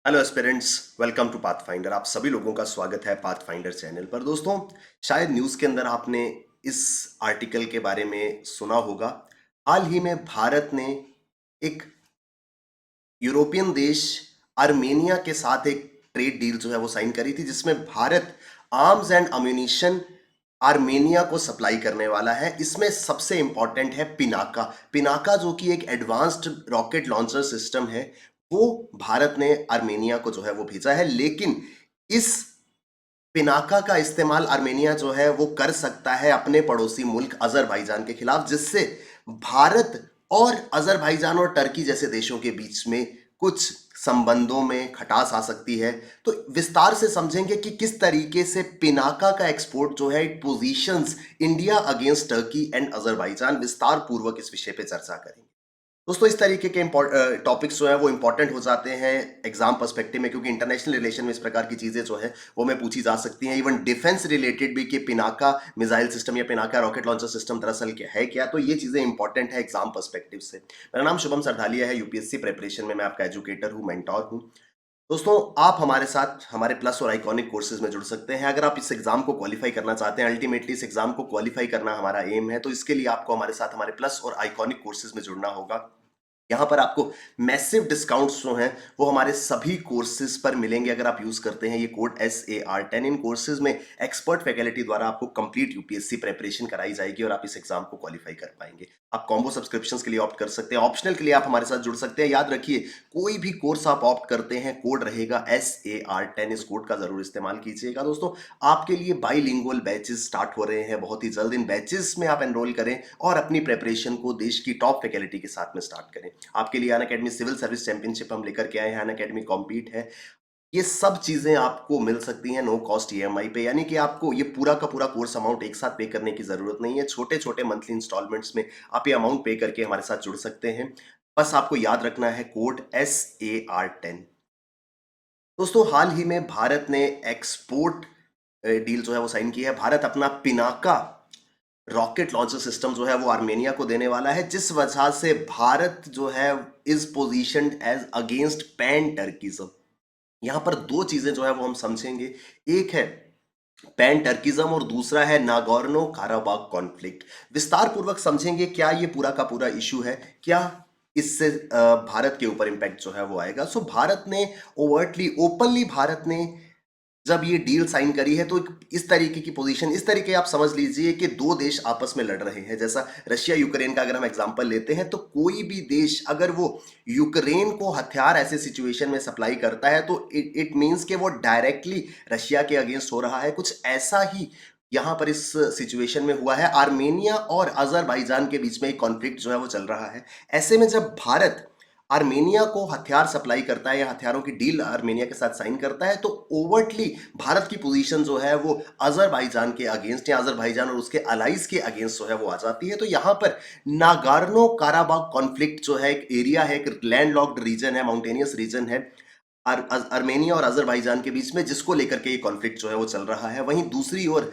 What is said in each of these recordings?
Hello aspirants, welcome to Pathfinder. आप सभी लोगों का स्वागत है पाथफाइंडर चैनल पर। दोस्तों, शायद न्यूज़ के अंदर आपने इस आर्टिकल के बारे में सुना होगा। हाल ही में भारत ने एक यूरोपियन देश आर्मेनिया के साथ एक ट्रेड डील जो है वो साइन करी थी, जिसमें Bharat arms and ammunition Armenia को सप्लाई करने वाला है। इसमें सबसे इंपॉर्टेंट है पिनाका। पिनाका जो कि एक एडवांस्ड रॉकेट लॉन्चर सिस्टम है, वो भारत ने आर्मेनिया को जो है वो भेजा है। लेकिन इस पिनाका का इस्तेमाल आर्मेनिया जो है वो कर सकता है अपने पड़ोसी मुल्क अजरबैजान के खिलाफ, जिससे भारत और अजरबैजान और टर्की जैसे देशों के बीच में कुछ संबंधों में खटास आ सकती है। तो विस्तार से समझेंगे कि किस तरीके से पिनाका का एक्सपोर्ट जो है it positions India against Turkey and Azerbaijan. विस्तार पूर्वक इस विषय पे चर्चा करेंगे। दोस्तों, इस तरीके के टॉपिक्स जो है वो इंपॉर्टेंट हो जाते हैं एग्जाम पर्सपेक्टिव में, क्योंकि इंटरनेशनल रिलेशन में इस प्रकार की चीजें जो है वो में पूछी जा सकती हैं। इवन डिफेंस रिलेटेड भी कि पिनाका मिसाइल सिस्टम या पिनाका रॉकेट लॉन्चर सिस्टम दरअसल क्या है, क्या, तो ये चीजें इंपॉर्टेंट है एग्जाम पर्सपेक्टिव से। मेरा नाम शुभम सरधालिया है, यूपीएससी प्रिपरेशन में मैं आपका एजुकेटर हूँ, मेंटोर हूँ। दोस्तों, आप हमारे साथ हमारे प्लस और आइकॉनिक कोर्सेज में जुड़ सकते हैं अगर आप इस एग्जाम को क्वालिफाई करना चाहते हैं। अल्टीमेटली इस एग्जाम को क्वालिफाई करना हमारा एम है, तो इसके लिए आपको हमारे साथ हमारे प्लस और आइकॉनिक कोर्सेज में जुड़ना होगा। यहाँ पर आपको मैसिव डिस्काउंट्स जो हैं वो हमारे सभी कोर्सेज पर मिलेंगे अगर आप यूज करते हैं ये कोड SAR10। इन कोर्सेज में एक्सपर्ट फैकल्टी द्वारा आपको कंप्लीट यूपीएससी प्रिपरेशन कराई जाएगी और आप इस एग्जाम को क्वालिफाई कर पाएंगे। आप कॉम्बो सब्सक्रिप्शंस के लिए ऑप्ट कर सकते हैं, ऑप्शनल के लिए आप हमारे साथ जुड़ सकते हैं। याद रखिए, कोई भी कोर्स आप ऑप्ट करते हैं कोड रहेगा SAR10। इस कोड का जरूर इस्तेमाल कीजिएगा। दोस्तों, आपके लिए बाईलिंगुअल बैचेस स्टार्ट हो रहे हैं बहुत ही जल्द। इन बैचेस में आप एनरोल करें और अपनी प्रिपरेशन को देश की टॉप फैकल्टी के साथ में स्टार्ट करें। आपके लिए अन अकेडमी सिविल सर्विस चैंपियनशिप हम लेकर के आए हैं, अन अकेडमी कॉम्पीट है। ये सब चीजें आपको मिल सकती हैं नो कॉस्ट ईएमआई पे, यानी कि आपको ये पूरा का पूरा कोर्स अमाउंट एक साथ पे करने की जरूरत नहीं है। छोटे छोटे मंथली इंस्टॉलमेंट्स में आप ये अमाउंट पे करके हमारे साथ जुड़ सकते हैं। बस आपको याद रखना है कोड SAR10। दोस्तों, हाल ही में भारत ने एक्सपोर्ट डील जो है वो साइन की है। भारत अपना पिनाका रॉकेट लॉन्चर सिस्टम जो है वो आर्मेनिया को देने वाला है, जिस वजह से भारत जो है इज पोजीशंड एज अगेंस्ट पैन टर्किज्म। यहां पर दो चीजें जो है वो हम समझेंगे। एक है पैन टर्किज्म और दूसरा है नागोर्नो काराबाग कॉन्फ्लिक्ट। विस्तार पूर्वक समझेंगे क्या ये पूरा का पूरा इशू है, क्या इससे भारत के ऊपर इंपैक्ट जो है वो आएगा। सो भारत ने ओवर्टली ओपनली भारत ने जब ये डील साइन करी है, तो इस तरीके की पोजीशन, इस तरीके आप समझ लीजिए कि दो देश आपस में लड़ रहे हैं। जैसा रशिया यूक्रेन का अगर हम एग्जांपल लेते हैं, तो कोई भी देश अगर वो यूक्रेन को हथियार ऐसे सिचुएशन में सप्लाई करता है, तो इट मींस कि वो डायरेक्टली रशिया के अगेंस्ट हो रहा है। कुछ ऐसा ही यहाँ पर इस सिचुएशन में हुआ है। आर्मेनिया और अजरबैजान के बीच में एक कॉन्फ्लिक्ट जो है वो चल रहा है। ऐसे में जब भारत आर्मेनिया को हथियार सप्लाई करता है या हथियारों की डील आर्मेनिया के साथ साइन करता है, तो ओवर्टली भारत की पोजीशन जो है वो अजरबैजान के अगेंस्ट या अजरबैजान और उसके अलाइज के अगेंस्ट जो है वो आ जाती है। तो यहाँ पर नागार्नो काराबाग कॉन्फ्लिक्ट जो है एक एरिया है, एक लैंडलॉक्ड रीजन है, माउंटेनियस रीजन है आर्मेनिया और अजरबैजान के बीच में, जिसको लेकर के ये कॉन्फ्लिक्ट जो है वो चल रहा है। वहीं दूसरी ओर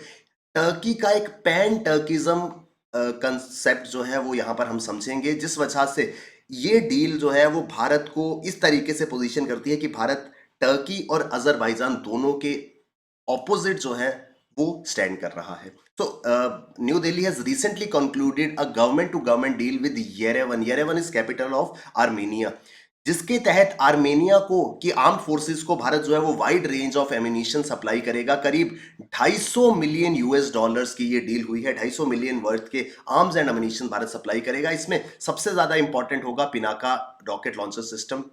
टर्की का एक पैन टर्किज्म कंसेप्ट जो है वो यहाँ पर हम समझेंगे, जिस वजह से ये डील जो है वो भारत को इस तरीके से पोजीशन करती है कि भारत टर्की और अजरबैजान दोनों के ऑपोजिट जो है वो स्टैंड कर रहा है। तो new Delhi has recently concluded a government to government deal with Yerevan. Yerevan is capital of Armenia, जिसके तहत आर्मेनिया को की आर्म फोर्सेस को भारत जो है वो वाइड रेंज ऑफ एमिनिशन सप्लाई करेगा। करीब 250 मिलियन US डॉलर्स की ये डील हुई है। 250 मिलियन वर्थ के आर्म्स एंड एमिनिशन भारत सप्लाई करेगा। इसमें सबसे ज्यादा इंपॉर्टेंट होगा Pinaka rocket launcher system.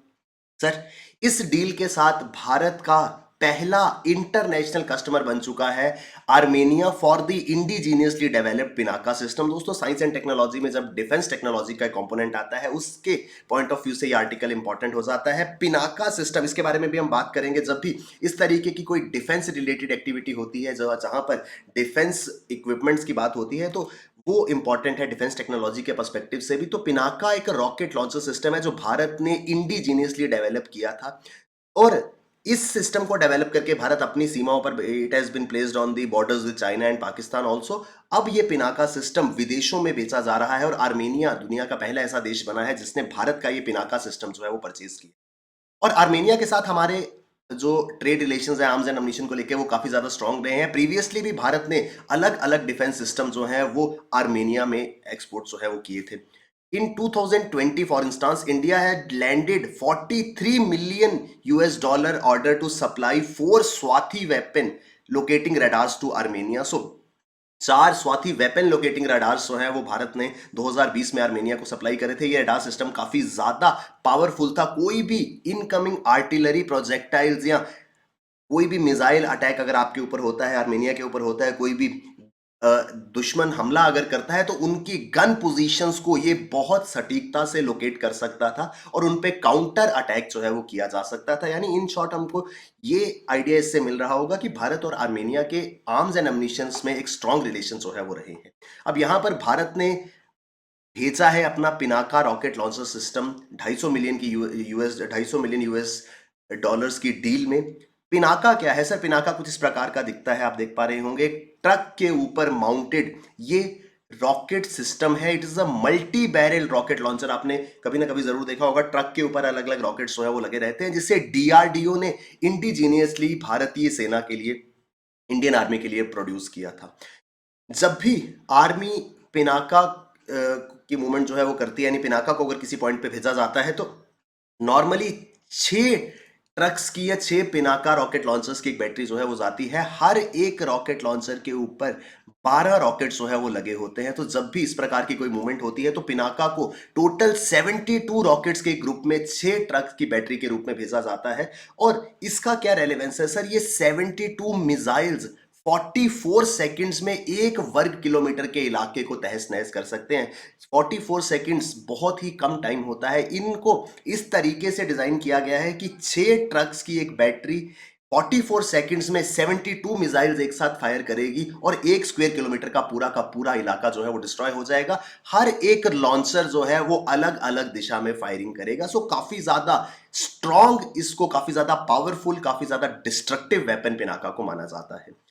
Sir, इस डील के साथ भारत का पहला इंटरनेशनल कस्टमर बन चुका है Armenia for the indigenously developed Pinaka system. दोस्तों, साइंस एंड टेक्नोलॉजी में जब डिफेंस टेक्नोलॉजी का कंपोनेंट आता है, उसके पॉइंट ऑफ व्यू से ये आर्टिकल इंपॉर्टेंट हो जाता है। पिनाका सिस्टम, इसके बारे में भी हम बात करेंगे जब भी इस तरीके की कोई डिफेंस रिलेटेड एक्टिविटी होती है, जहां पर डिफेंस इक्विपमेंट्स की बात होती है, तो वो इंपॉर्टेंट है डिफेंस टेक्नोलॉजी के पर्सपेक्टिव से भी। तो पिनाका एक रॉकेट लॉन्चर सिस्टम है जो भारत ने इंडिजीनियसली डेवलप किया था, और इस सिस्टम को डेवलप करके भारत अपनी सीमाओं पर, it has been placed on the borders with China and Pakistan also. अब ये पिनाका सिस्टम विदेशों में बेचा जा रहा है और आर्मेनिया दुनिया का पहला ऐसा देश बना है जिसने भारत का ये पिनाका सिस्टम जो है वो परचेज किया। और आर्मेनिया के साथ हमारे जो ट्रेड रिलेशंस है आर्म्स एंड अम्यूनिशन को लेके वो काफी ज्यादा स्ट्रांग रहे हैं। प्रीवियसली भी भारत ने अलग अलग डिफेंस सिस्टम जो है वो आर्मेनिया में एक्सपोर्ट जो है वो किए थे। In 2020, for instance, India had landed 43 million US dollar order to supply 4 Swathi weapon locating radars to Armenia. So 4 Swati weapon locating radars जो हैं वो भारत ने 2020 में आर्मेनिया को सप्लाई करे थे। ये रडार सिस्टम काफी ज्यादा पावरफुल था। कोई भी इनकमिंग आर्टिलरी प्रोजेक्टाइल्स या कोई भी मिसाइल अटैक अगर आपके ऊपर होता है, आर्मेनिया के ऊपर होता है, कोई भी दुश्मन हमला अगर करता है तो उनकी गन पोजीशंस को ये बहुत सटीकता से लोकेट कर सकता था और उन पे काउंटर अटैक जो है वो किया जा सकता था। यानी इन शॉर्ट हमको ये आइडिया इससे मिल रहा होगा कि भारत और आर्मेनिया के आर्म्स एंड एम्यूनिशंस में एक स्ट्रांग रिलेशन जो है वो रहे हैं। अब यहां पर भारत ने भेजा है अपना Pinaka rocket launcher system 250 million की यूएस 250 मिलियन यूएस डॉलर्स की डील में। पिनाका क्या है सर? पिनाका कुछ इस प्रकार का दिखता है, आप देख पा रहे होंगे। ट्रक के ऊपर माउंटेड ये रॉकेट सिस्टम है। It is a multi barrel rocket launcher. आपने कभी ना कभी जरूर देखा होगा ट्रक के ऊपर अलग अलग रॉकेट्स जो है वो लगे रहते हैं, जिसे डीआरडीओ ने इंडिजीनियसली भारतीय सेना के लिए, इंडियन आर्मी के लिए प्रोड्यूस किया था। जब भी आर्मी पिनाका की मूवमेंट जो है वो करती है, यानी पिनाका को अगर किसी पॉइंट पे भेजा जाता है तो नॉर्मली 6 ट्रक्स की या 6 पिनाका रॉकेट लॉन्चर्स की एक बैटरी जो है वो जाती है। हर एक रॉकेट लॉन्चर के ऊपर 12 रॉकेट जो है वो लगे होते हैं। तो जब भी इस प्रकार की कोई मूवमेंट होती है तो पिनाका को टोटल 72 रॉकेट्स के ग्रुप में 6 ट्रक्स की बैटरी के रूप में भेजा जाता है। और इसका क्या रेलेवेंस है सर? ये 72 मिसाइल्स 44 सेकंड्स में 1 वर्ग किलोमीटर के इलाके को तहस नहस कर सकते हैं। 44 सेकंड्स बहुत ही कम टाइम होता है। इनको इस तरीके से डिजाइन किया गया है कि 6 ट्रक्स की एक बैटरी 44 सेकंड्स में 72 मिसाइल्स एक साथ फायर करेगी और 1 स्क्वायर किलोमीटर का पूरा इलाका जो है वो डिस्ट्रॉय हो जाएगा। हर एक लॉन्चर जो है वो अलग अलग दिशा में फायरिंग करेगा। सो काफी ज्यादा स्ट्रॉन्ग, इसको काफी ज्यादा पावरफुल, काफी ज्यादा डिस्ट्रक्टिव वेपन पिनाका को माना जाता है।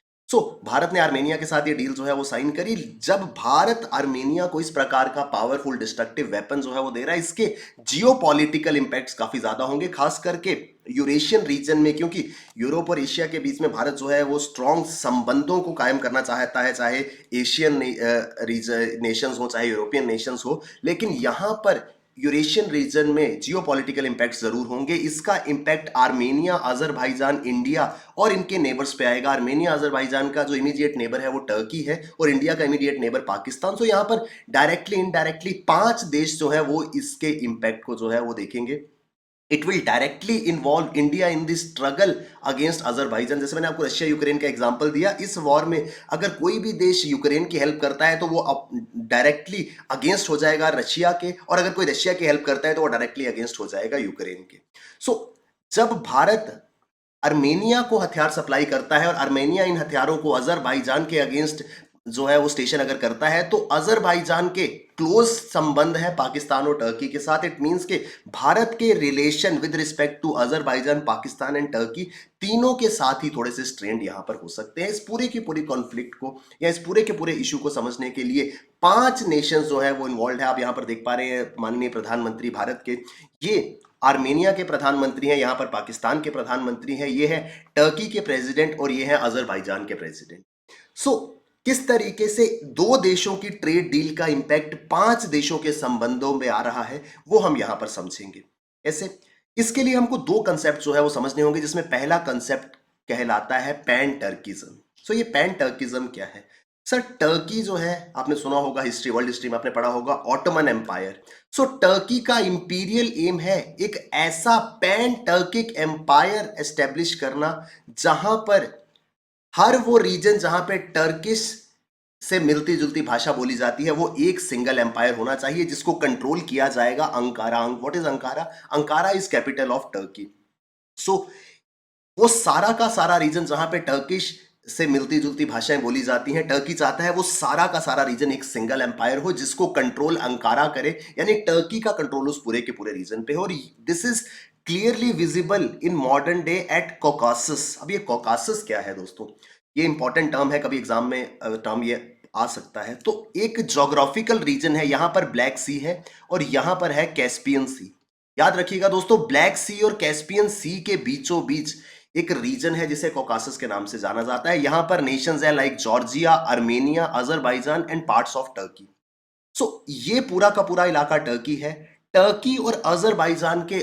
भारत ने आर्मेनिया के साथ ये डील जो है वो साइन करी। जब भारत आर्मेनिया को इस प्रकार का पावरफुल डिस्ट्रक्टिव वेपन जो है वो दे रहा है, इसके जियोपॉलिटिकल इंपैक्ट्स काफी ज्यादा होंगे, खास करके यूरेशियन रीजन में, क्योंकि यूरोप और एशिया के बीच में भारत जो है वो स्ट्रॉन्ग संबंधों को कायम करना चाहता है, चाहे एशियन नेशंस हो चाहे यूरोपियन नेशंस हो। लेकिन यहां पर यूरेशियन रीजन में जियोपॉलिटिकल इंपैक्ट जरूर होंगे। इसका इंपैक्ट आर्मेनिया, अजरबैजान, इंडिया और इनके नेबर्स पे आएगा। आर्मेनिया अजरबैजान का जो इमीडिएट नेबर है वो टर्की है और इंडिया का इमीडिएट नेबर पाकिस्तान। तो यहां पर डायरेक्टली इनडायरेक्टली 5 देश जो है वो इसके इंपैक्ट को जो है वो देखेंगे। It will directly involve India in this struggle against Azerbaijan. जैसे मैंने आपको रशिया यूक्रेन का एग्जांपल दिया, इस वॉर में अगर कोई भी देश यूक्रेन की हेल्प करता है तो वो डायरेक्टली अगेंस्ट हो जाएगा रशिया के, और अगर कोई रशिया की हेल्प करता है तो वो डायरेक्टली अगेंस्ट हो जाएगा यूक्रेन के। जब भारत आर्मेनिया को हथियार सप्लाई करता है और आर्मेनिया इन हथियारों को अजरबैजान के अगेंस्ट जो है वो स्टेशन अगर करता है, तो अजरबैजान के क्लोज संबंध है पाकिस्तान और टर्की के साथ। इट मींस के भारत के relation with respect to Azerbaijan, Pakistan and Turkey, तीनों के साथ ही थोड़े से स्ट्रेंड यहां पर हो सकते हैं। इस पूरे की पूरी कॉन्फ्लिक्ट को या इस पूरे के पूरे इशू को समझने के लिए 5 नेशंस जो है वो इन्वॉल्व है। आप यहां पर देख पा रहे हैं माननीय प्रधानमंत्री भारत के, ये आर्मेनिया के प्रधानमंत्री हैं, यहां पर पाकिस्तान के प्रधानमंत्री हैं, ये है टर्की के प्रेसिडेंट और ये है अजरबैजान के प्रेसिडेंट। किस तरीके से 2 देशों की ट्रेड डील का इंपैक्ट 5 देशों के संबंधों में आ रहा है वो हम यहां पर समझेंगे। ऐसे इसके लिए हमको 2 कंसेप्ट जो है वो समझने होंगे, जिसमें पहला कंसेप्ट कहलाता है पैन टर्किज्म। ये पैन टर्किज्म क्या है सर? टर्की जो है, आपने सुना होगा हिस्ट्री, वर्ल्ड हिस्ट्री में आपने पढ़ा होगा ऑटोमन एम्पायर। टर्की का इंपीरियल एम है एक ऐसा पैन टर्किक एम्पायर एस्टेब्लिश करना जहां पर हर वो रीजन जहां पे टर्किश से मिलती जुलती भाषा बोली जाती है वो एक सिंगल एम्पायर होना चाहिए, जिसको कंट्रोल किया जाएगा Ankara. What is Ankara? Ankara is capital of Turkey. So वो सारा का सारा रीजन जहां पे टर्किश से मिलती जुलती भाषाएं बोली जाती हैं, टर्की चाहता है वो सारा का सारा रीजन एक सिंगल एम्पायर हो, जिसको कंट्रोल अंकारा करे, यानी टर्की का कंट्रोल उस पूरे के पूरे रीजन पे हो। और this is clearly visible in modern day at Caucasus. अब ये कॉकासस क्या है दोस्तों? ये इंपॉर्टेंट टर्म है, कभी एग्जाम में टर्म ये आ सकता है। तो एक जोग्राफिकल रीजन है, यहां पर ब्लैक सी है और यहां पर है कैस्पियन सी। याद रखिएगा दोस्तों, ब्लैक सी और कैस्पियन सी के बीचों बीच एक रीजन है जिसे कॉकासस के नाम से जाना जाता है। यहां पर नेशंस है like Georgia, Armenia, Azerbaijan and parts of Turkey. ये पूरा का पूरा इलाका टर्की है। टर्की और अजरबैजान के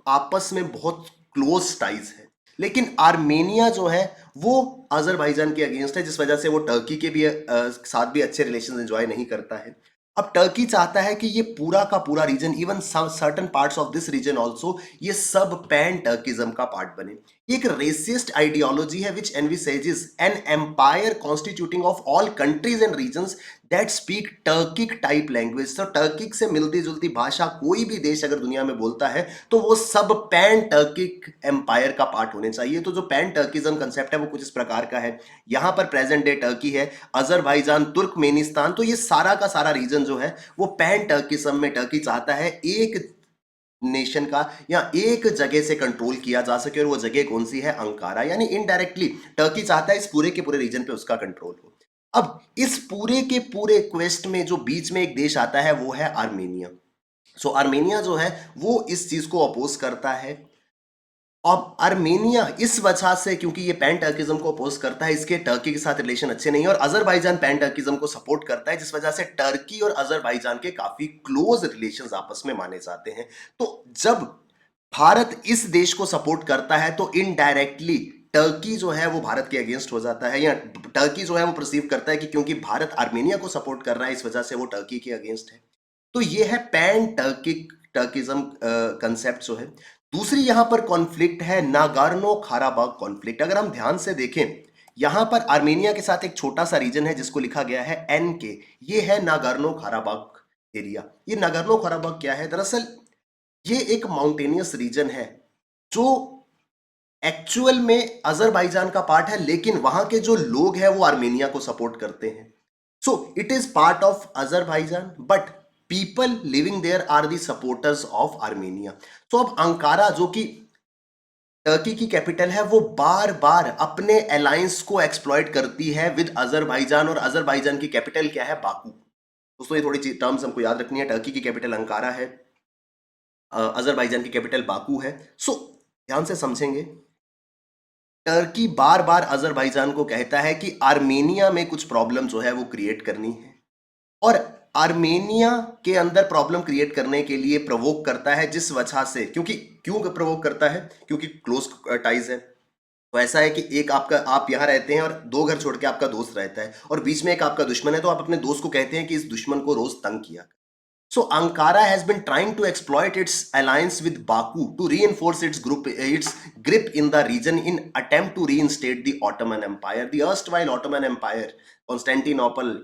आपस में बहुत क्लोज टाइज है, लेकिन आर्मेनिया जो है वो अजरबैजान के अगेंस्ट है, जिस वजह से वो टर्की के भी साथ भी अच्छे रिलेशन एंजॉय नहीं करता है। अब टर्की चाहता है कि ये पूरा का पूरा region, even certain parts of this region also, ये सब पैन टर्किज्म का पार्ट बने। एक रेसिस्ट आइडियोलॉजी है which envisages an empire constituting of all countries and regions that speak Turkic type language. तो टर्किक से मिलती जुलती भाषा कोई भी देश अगर दुनिया में बोलता है तो वो सब पैन टर्किक एम्पायर का पार्ट होने चाहिए। तो जो पैन टर्किज्म कंसेप्ट है वो कुछ इस प्रकार का है। यहां पर प्रेजेंट डे टर्की है, अजरबैजान, तुर्कमेनिस्तान, तो ये सारा का सारा रीजन जो है वो पैन टर्किज्म में टर्की चाहता है एक नेशन का या एक जगह से कंट्रोल किया जा सके, और वो जगह कौन सी है? अंकारा। यानी इनडायरेक्टली टर्की चाहता है इस पूरे के पूरे रीजन पे उसका कंट्रोल हो। अब इस पूरे के पूरे क्वेस्ट में जो बीच में एक देश आता है वो है आर्मेनिया। आर्मेनिया जो है वो इस चीज को अपोज करता है। अब आर्मेनिया इस वजह से, क्योंकि ये पैन टर्किज्म को अपोज करता है, इसके टर्की के साथ रिलेशन अच्छे नहीं है, और अजरबैजान पैन टर्किज्म को सपोर्ट करता है, जिस वजह से टर्की और अजरबैजान के काफी क्लोज रिलेशंस आपस में माने जाते हैं। तो जब भारत इस देश को सपोर्ट करता है तो इनडायरेक्टली टर्की जो है वो भारत के अगेंस्ट हो जाता है, या टर्की जो है वो परसीव करता है कि क्योंकि भारत आर्मेनिया को सपोर्ट कर रहा है इस वजह से वो टर्की के अगेंस्ट है। तो ये है पैन टर्किक टर्किज्म कंसेप्ट जो है। दूसरी यहां पर कॉन्फ्लिक्ट है नागार्नो खाराबाग कॉन्फ्लिक्ट। अगर हम ध्यान से देखें, यहां पर आर्मेनिया के साथ एक छोटा सा रीजन है जिसको लिखा गया है एन के, ये है नागार्नो खाराबाग एरिया। ये नागार्नो खाराबाग क्या है? दरअसल ये एक माउंटेनियस रीजन है जो एक्चुअल में अजरबैजान का पार्ट है, लेकिन वहां के जो लोग हैं वो आर्मेनिया को सपोर्ट करते हैं। So it is part of Azerbaijan but people living there are the supporters of Armenia. अब अंकारा जो कि टर्की की कैपिटल है, वो बार बार अपने अलायंस को एक्सप्लॉइट करती है विद अजरबैजान, और अजरबैजान की कैपिटल क्या है? बाकू। दोस्तों ये थोड़ी टर्म्स हमको याद रखनी है। टर्की की कैपिटल अंकारा है, अजरबैजान की कैपिटल बाकू है। ध्यान से समझेंगे, टर्की बार बार अजरबैजान को कहता है कि आर्मेनिया में कुछ प्रॉब्लम जो है वो क्रिएट करनी है, और आर्मेनिया के अंदर प्रॉब्लम क्रिएट करने के लिए प्रवोक करता है, जिस वजह से, क्यों प्रवोक करता है? क्योंकि क्लोज टाइज है। तो ऐसा है कि एक आपका, आप यहां रहते हैं और दो घर छोड़ के आपका दोस्त रहता है, और बीच में एक आपका दुश्मन है, तो आप अपने दोस्त को कहते हैं कि इस दुश्मन को रोज तंग किया। Ankara has been trying to exploit its alliance with Baku to reinforce its grip in the region in attempt to reinstate the Ottoman Empire. The erstwhile Ottoman Empire, Constantinople,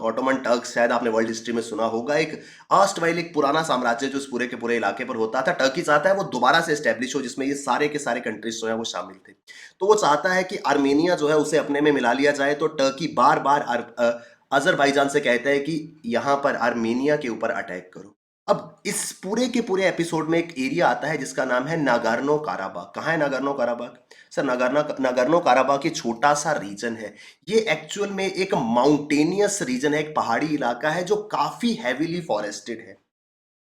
Ottoman Turks, शायद आपने world history में सुना होगा, एक erstwhile एक पुराना साम्राज्य जो इस पूरे के पूरे इलाके पर होता था। टर्की चाहता है वो दोबारा से एस्टेब्लिश हो, जिसमें ये सारे के सारे कंट्रीज जो है वो शामिल थे। तो वो चाहता है कि आर्मेनिया जो है उसे अपने में मिला लिया जाए। तो टर्की बार बार अजरबैजान से कहता है कि यहां पर आर्मेनिया के ऊपर अटैक करो। अब इस पूरे के पूरे एपिसोड में एक एरिया आता है जिसका नाम है नागार्नो काराबाग। कहाँ है नागार्नो काराबाग? सर, नागार्नो काराबाग एक छोटा सा रीजन है। ये एक्चुअल में एक माउंटेनियस रीजन है, एक पहाड़ी इलाका है जो काफी हैवीली फॉरेस्टेड है।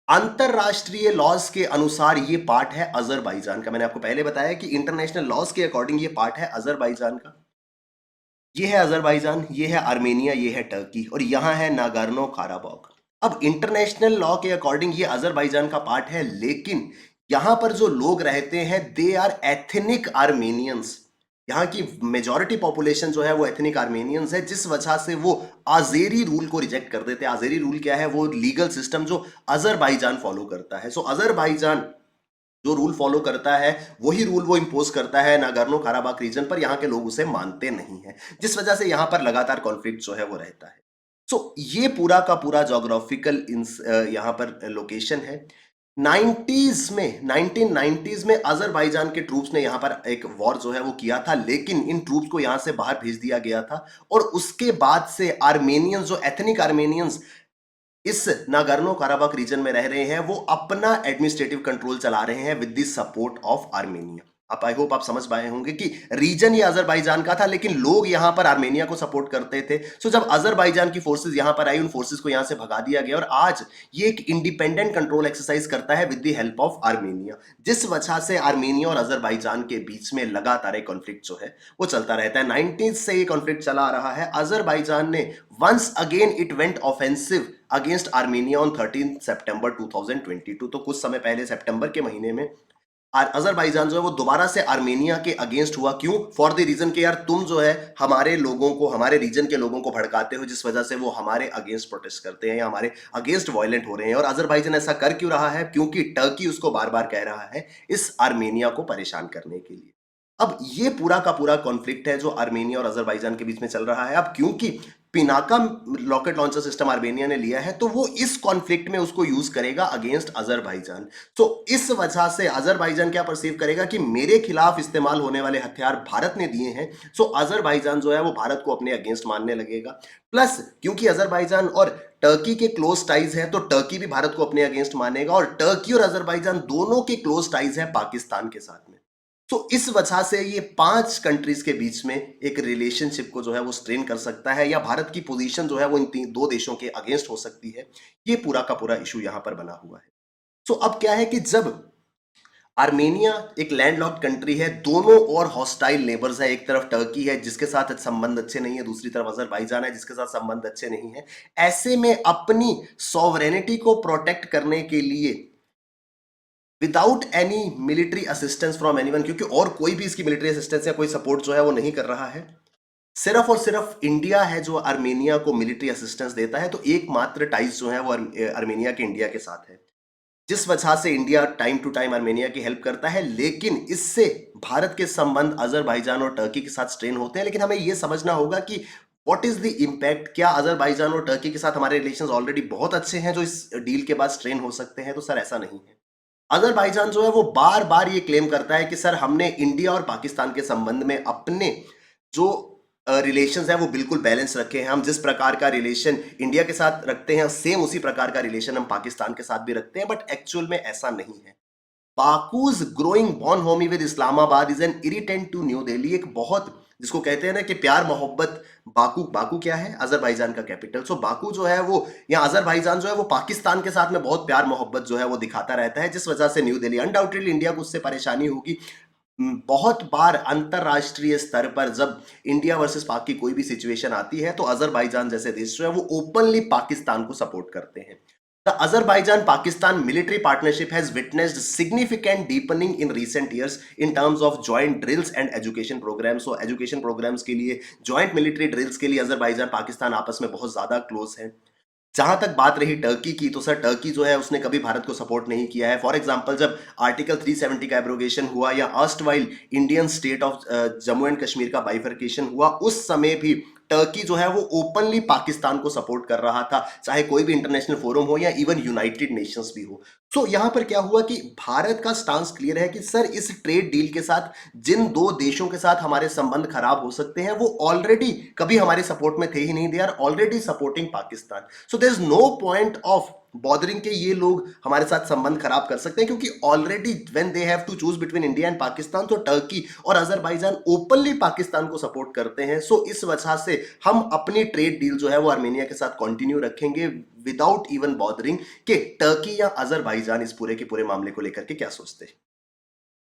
अंतरराष्ट्रीय लॉज के अनुसार ये पार्ट है अजरबैजान का। मैंने आपको पहले बताया कि इंटरनेशनल लॉज के अकॉर्डिंग ये पार्ट है अजरबैजान का। ये है अजरबैजान, ये है आर्मेनिया, ये है टर्की, और यहां है नागार्नो काराबाग। अब इंटरनेशनल लॉ के अकॉर्डिंग ये अजरबैजान का पार्ट है, लेकिन यहां पर जो लोग रहते हैं दे आर एथनिक आर्मेनियंस। यहाँ की मेजॉरिटी पॉपुलेशन जो है वो एथनिक आर्मेनियंस है, जिस वजह से वो आजेरी रूल को रिजेक्ट कर देते हैं। आजेरी रूल क्या है? वो लीगल सिस्टम जो अजरबैजान फॉलो करता है। अजरबैजान जो रूल फॉलो करता है वही रूल वो इंपोज करता है नागार्नो काराबाग रीजन पर। यहाँ के लोग उसे मानते नहीं है, जिस वजह से यहाँ पर लगातार कॉन्फ्लिक्ट जो है वो रहता है। ये पूरा का पूरा जोग्राफिकल यहाँ पर लोकेशन है। 1990s में अजरबैजान के ट्रूप्स ने यहाँ पर एक वॉर जो है वो किया था, लेकिन इन ट्रूप्स को यहाँ से बाहर भेज दिया गया था, और उसके बाद से आर्मेनियंस, जो एथनिक आर्मेनियंस इस नागार्नो काराबाग रीजन में रह रहे हैं, वो अपना एडमिनिस्ट्रेटिव कंट्रोल चला रहे हैं with the support of Armenia. आप आई होप आप समझ पाए होंगे कि रीजन ये अजरबैजान का था, लेकिन लोग यहां पर आर्मेनिया को सपोर्ट करते थे। सो जब अजरबैजान की फोर्सेस यहां पर आई, उन फोर्सेस को यहां से भगा दिया गया और आज ये एक इंडिपेंडेंट कंट्रोल एक्सरसाइज करता है with the help of Armenia, जिस वजह से आर्मेनिया और अजरबैजान के बीच में लगातार एक कॉन्फ्लिक्ट जो है वो चलता रहता है। 90s से ये कॉन्फ्लिक्ट चला आ रहा है। अजरबैजान ने once again it went offensive against Armenia on 13 सितंबर 2022। तो कुछ समय पहले सितंबर के महीने में अजरबैजान जो है वो दोबारा से आर्मेनिया के अगेंस्ट हुआ। क्यों? फॉर द रीजन कि यार तुम जो है हमारे लोगों को, हमारे रीजन के लोगों को भड़काते हो, जिस वजह से वो हमारे अगेंस्ट प्रोटेस्ट करते हैं या हमारे अगेंस्ट वायलेंट हो रहे हैं। और अजरबैजान ऐसा कर क्यों रहा है? क्योंकि टर्की उसको बार बार कह रहा है इस आर्मेनिया को परेशान करने के लिए। अब ये पूरा का पूरा कॉन्फ्लिक्ट है जो आर्मेनिया और अजरबैजान के बीच में चल रहा है। अब क्योंकि Pinaka rocket launcher system Armenia ने लिया है, तो वो इस कॉन्फ्लिक्ट में उसको यूज करेगा अगेंस्ट अजरबैजान। तो इस वजह से अजरबैजान क्या परसीव करेगा कि मेरे खिलाफ इस्तेमाल होने वाले हथियार भारत ने दिए हैं, सो अजरबैजान जो है वो भारत को अपने अगेंस्ट मानने लगेगा। प्लस क्योंकि अजरबैजान और टर्की के क्लोज टाइज है, तो टर्की भी भारत को अपने अगेंस्ट मानेगा, और टर्की और अजरबैजान दोनों के क्लोज टाइज है पाकिस्तान के साथ में। तो इस वजह से ये 5 कंट्रीज के बीच में एक रिलेशनशिप को जो है वो स्ट्रेन कर सकता है, या भारत की पोजीशन जो है वो इन दो देशों के अगेंस्ट हो सकती है। ये पूरा का पूरा इशू यहां पर बना हुआ है। सो अब क्या है कि जब आर्मेनिया एक लैंडलॉक्ड कंट्री है, दोनों और हॉस्टाइल नेबर्स है, एक तरफ टर्की है जिसके साथ संबंध अच्छे नहीं है, दूसरी तरफ अजरबैजान है जिसके साथ संबंध अच्छे नहीं है। ऐसे में अपनी सॉवरेनिटी को प्रोटेक्ट करने के लिए without any military assistance from anyone, क्योंकि और कोई भी इसकी मिलिट्री असिस्टेंस या कोई सपोर्ट जो है वो नहीं कर रहा है, सिर्फ और सिर्फ इंडिया है जो आर्मेनिया को मिलिट्री असिस्टेंस देता है। तो एकमात्र टाइज जो है वो आर्मेनिया के इंडिया के साथ है, जिस वजह से India time to time Armenia की हेल्प करता है। लेकिन इससे भारत के संबंध अजरबैजान और टर्की के साथ स्ट्रेन होते हैं। लेकिन हमें यह समझना होगा कि व्हाट इज द इम्पैक्ट। क्या अजरबैजान और टर्की के साथ हमारे रिलेशंस ऑलरेडी बहुत अच्छे हैं जो इस डील के बाद स्ट्रेन हो सकते हैं? तो सर ऐसा नहीं है। अजरबैजान जो है वो बार बार ये क्लेम करता है कि सर हमने इंडिया और पाकिस्तान के संबंध में अपने जो रिलेशंस हैं वो बिल्कुल बैलेंस रखे हैं। हम जिस प्रकार का रिलेशन इंडिया के साथ रखते हैं सेम उसी प्रकार का रिलेशन हम पाकिस्तान के साथ भी रखते हैं, बट एक्चुअल में ऐसा नहीं है। Baku's growing bonhomie with Islamabad is an irritant to New Delhi. एक बहुत, जिसको कहते हैं ना कि प्यार मोहब्बत। बाकू, बाकू क्या है? अजरबैजान का कैपिटल। सो बाकू जो है वो, या अजरबैजान जो है वो पाकिस्तान के साथ में बहुत प्यार मोहब्बत जो है वो दिखाता रहता है, जिस वजह से न्यू दिल्ली, अनडाउटेडली इंडिया को उससे परेशानी होगी। बहुत बार अंतरराष्ट्रीय स्तर पर जब इंडिया वर्सेस पाक की कोई भी सिचुएशन आती है, तो अजरबैजान जैसे देश जो है वो ओपनली पाकिस्तान को सपोर्ट करते हैं। The Azerbaijan-Pakistan military partnership has witnessed significant deepening in recent years in terms of joint drills and education programs. So education programs के लिए, joint military drills के लिए अजरबैजान पाकिस्तान आपस में बहुत ज्यादा क्लोज है। जहां तक बात रही टर्की की, तो सर टर्की जो है उसने कभी भारत को सपोर्ट नहीं किया है। फॉर एग्जांपल जब आर्टिकल 370 का एब्रोगेशन हुआ, या erst while Indian state of Jammu and Kashmir का बाइफर्केशन हुआ, उस समय भी टर्की जो है वो ओपनली पाकिस्तान को सपोर्ट कर रहा था, चाहे कोई भी इंटरनेशनल फोरम हो या इवन यूनाइटेड नेशंस भी हो। सो यहां पर क्या हुआ कि भारत का स्टांस क्लियर है कि सर इस ट्रेड डील के साथ जिन दो देशों के साथ हमारे संबंध खराब हो सकते हैं वो ऑलरेडी कभी हमारे सपोर्ट में थे ही नहीं। They are already supporting Pakistan. So there is no point of bothering के ये लोग हमारे साथ संबंध खराब कर सकते हैं, क्योंकि already when they have to choose between India and Pakistan, तो टर्की और अजरबैजान ओपनली पाकिस्तान को सपोर्ट करते हैं। सो इस वजह से हम अपनी ट्रेड डील जो है वो आर्मेनिया के साथ कंटिन्यू रखेंगे विदाउट इवन बॉदरिंग कि टर्की या अजरबैजान इस पूरे के पूरे मामले को लेकर के क्या सोचते हैं।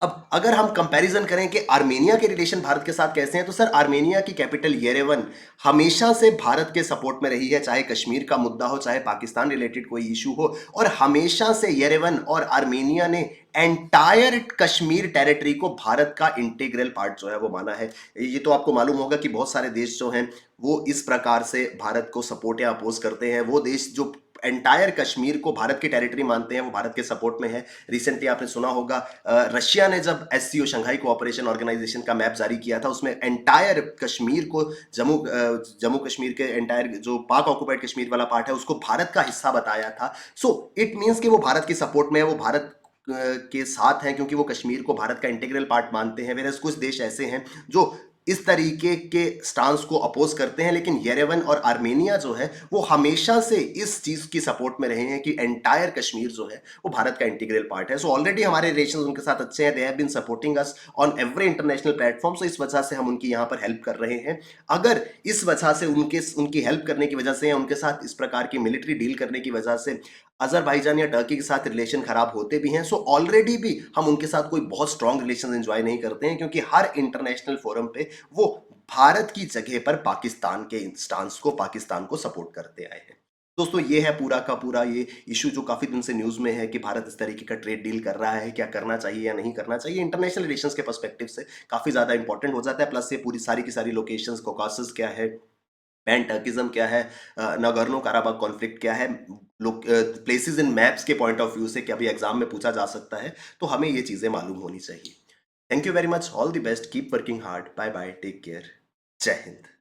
अब अगर हम कंपैरिजन करें कि आर्मेनिया के रिलेशन भारत के साथ कैसे हैं, तो सर आर्मेनिया की कैपिटल येरेवन हमेशा से भारत के सपोर्ट में रही है, चाहे कश्मीर का मुद्दा हो, चाहे पाकिस्तान रिलेटेड कोई इशू हो। और हमेशा से येरेवन और आर्मेनिया ने एंटायर कश्मीर टेरिटरी को भारत का इंटीग्रल पार्ट जो है वो माना है। ये तो आपको मालूम होगा कि बहुत सारे देश जो हैं वो इस प्रकार से भारत को सपोर्ट या अपोज करते हैं। वो देश जो एंटायर कश्मीर को भारत की टेरिटरी मानते हैं वो भारत के सपोर्ट में है। रिसेंटली आपने सुना होगा रशिया ने जब एससीओ शंघाई कोऑपरेशन ऑर्गेनाइजेशन का मैप जारी किया था, उसमें एंटायर कश्मीर को, जम्मू कश्मीर के एंटायर जो पाक ऑक्युपाइड कश्मीर वाला पार्ट है उसको भारत का हिस्सा बताया था। सो इट मीन्स कि वो भारत की सपोर्ट में है, वो भारत के साथ हैं, क्योंकि वो कश्मीर को भारत का इंटीग्रल पार्ट मानते हैं। वेरस कुछ देश ऐसे हैं जो इस तरीके के स्टांस को अपोज करते हैं, लेकिन येरेवन और आर्मेनिया जो है वो हमेशा से इस चीज की सपोर्ट में रहे हैं कि एंटायर कश्मीर जो है वो भारत का इंटीग्रल पार्ट है। सो ऑलरेडी हमारे रिलेशन उनके साथ अच्छे हैं, they have been supporting us on every international platform. So इस वजह से हम उनकी यहाँ पर हेल्प कर रहे हैं। अगर इस वजह से उनकी हेल्प करने की वजह से या उनके साथ इस प्रकार की मिलिट्री डील करने की वजह से अजरबैजान या टर्की के साथ रिलेशन खराब होते भी हैं, सो ऑलरेडी भी हम उनके साथ कोई बहुत स्ट्रॉन्ग रिलेशन एंजॉय नहीं करते हैं, क्योंकि हर इंटरनेशनल फोरम पे वो भारत की जगह पर पाकिस्तान के स्टांस को, पाकिस्तान को सपोर्ट करते आए हैं। दोस्तों ये है पूरा का पूरा ये इशू जो काफी दिन से न्यूज में है कि भारत इस तरीके का ट्रेड डील कर रहा है, क्या करना चाहिए या नहीं करना चाहिए। इंटरनेशनल रिलेशंस के पर्सपेक्टिव से काफी ज्यादा इंपॉर्टेंट हो जाता है। प्लस ये पूरी सारी की सारी लोकेशंस, कॉकासस क्या है, पैन टर्किज्म क्या है, नागोर्नो काराबाग कॉन्फ्लिक्ट क्या है, लोग प्लेसेस इन मैप्स के पॉइंट ऑफ व्यू से कि अभी एग्जाम में पूछा जा सकता है, तो हमें ये चीजें मालूम होनी चाहिए। Thank you very much, all the best, keep working hard, bye bye, take care, जय हिंद।